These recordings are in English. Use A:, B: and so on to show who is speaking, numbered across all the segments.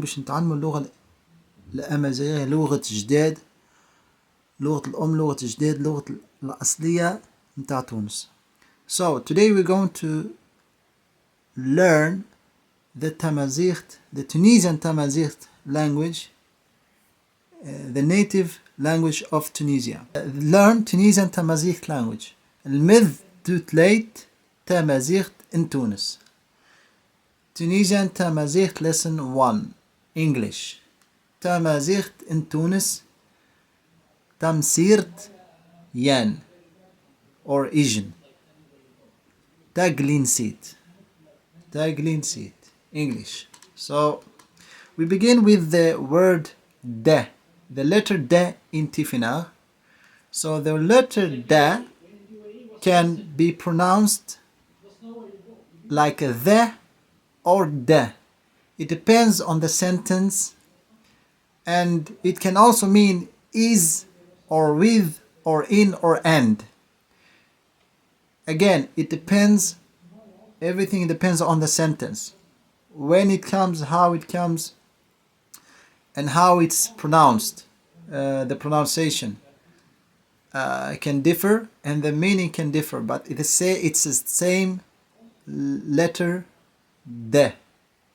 A: باش نتعلموا اللغة الأمازيغية، لغة جداد، لغة الأم، لغة جداد، لغة الأصلية متاع تونس. So today we're going to learn the Tamazight, the Tunisian Tamazight language, the native language of Tunisia. Learn Tunisian Tamazight language. المذ تتليت Tamazight in Tunis. Tunisian Tamazight lesson 1 English. Tamazight in Tunis. Tamsirt Yan or Asian. Taglinsit. Taglinsit. English. So we begin with the word da, the letter da in Tifinagh. So the letter da can be pronounced like the or da. It depends on the sentence, and it can also mean is or with or in or and. Again, it depends, everything depends on the sentence. When it comes, how it comes, and how it's pronounced, the pronunciation can differ, and the meaning can differ, but it's the same letter de,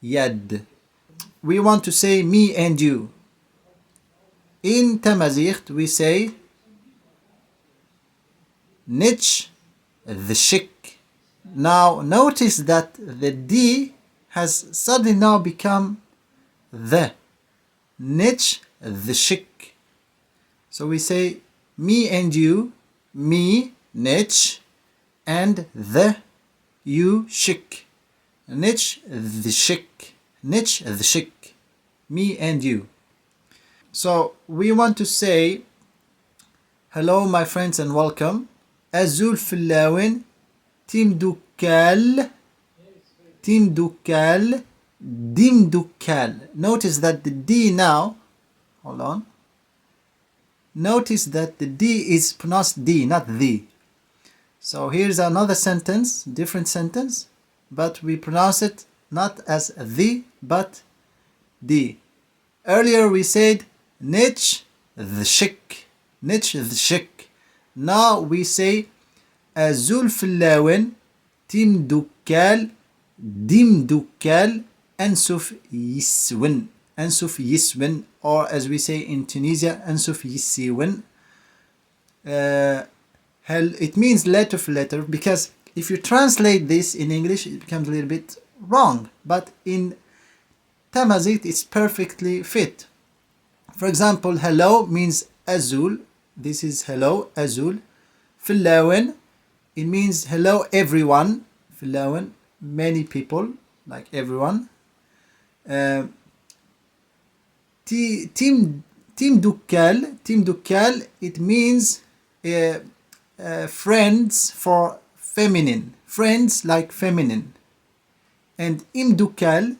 A: yad. We want to say me and you. In Tamazight we say nich the shik. Now notice that the D has suddenly now become the. Nich the shik. So we say me and you, me, nich, and the, you, shik. Nich the shik. Nich the shik. Me and you. So we want to say hello my friends and welcome. Azul Filawin, Tim Dukal, Tim Dukal, Dim Dukal. Notice that the D now, hold on. Notice that the D is pronounced D, not the. So here's another sentence, different sentence, but we pronounce it not as the, but D. Earlier we said nich the shik, nich the shik. Now we say Azul Filawin, Tim Dukal, Dim Dukal, Ansuf Yiswin. Ansuf Yiswin, or as we say in Tunisia, Ansuf Yisiwin. It means letter for letter, because if you translate this in English, it becomes a little bit wrong. But in Tamazight, it's perfectly fit. For example, hello means Azul. This is hello, Azul. Filawin, it means hello everyone. Filawin, many people, like everyone. Tim Dukal, it means friends for feminine. Friends like feminine. And Imdukal,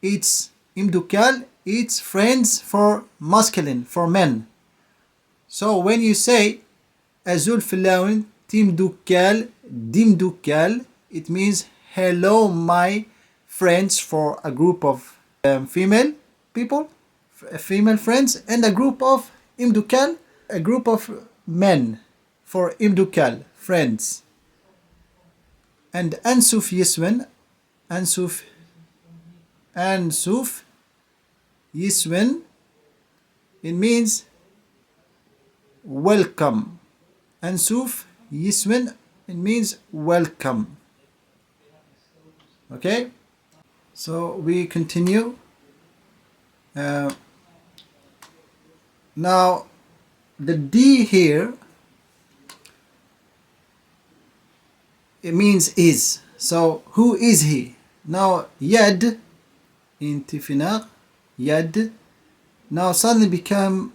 A: it's friends for masculine, for men. So when you say Azul Filawin, Tim Dukal, Dim Dukal, it means hello my friends for a group of female people, female friends, and a group of Imdukal, a group of men for Imdukal, friends. And Ansuf Yiswin, Ansuf Yiswin, it means welcome. Ansuf Yiswin, it means welcome. Okay, so we continue. Now the D here, it means is. So who is he? Now Yad in Tifinagh, Yad now suddenly become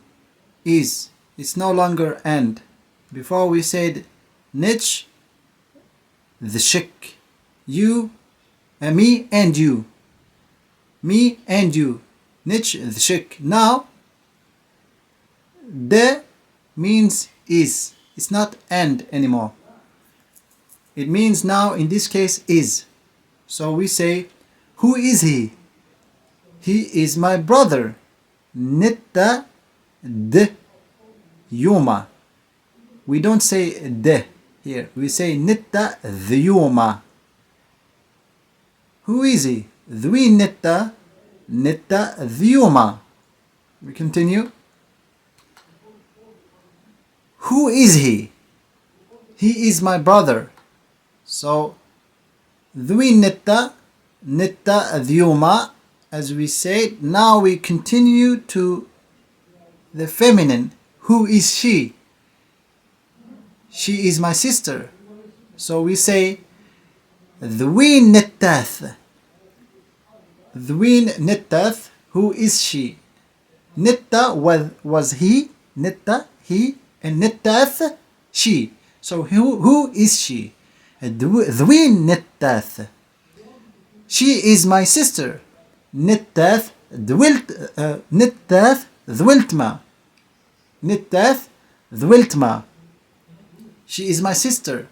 A: is. It's no longer and. Before we said nich the shik, you, me and you, me and you, nich the shik. Now the means is. It's not and anymore. It means now in this case is. So we say who is he? He is my brother. نت د يوما. We don't say de here. We say نت ذيوما. Who is he? ذوي نت ذيوما. We continue. Who is he? He is my brother. So ذوي نت ذيوما. As we said, now we continue to the feminine. Who is she? She is my sister. So we say ذوي نتاث. ذوي نتاث. Who is she? Nitta was he. Nitta he. And نتاث she. So who is she? ذوي نتاث. She is my sister. نتاث ذولتما. نتاث ذولتما. She is my sister.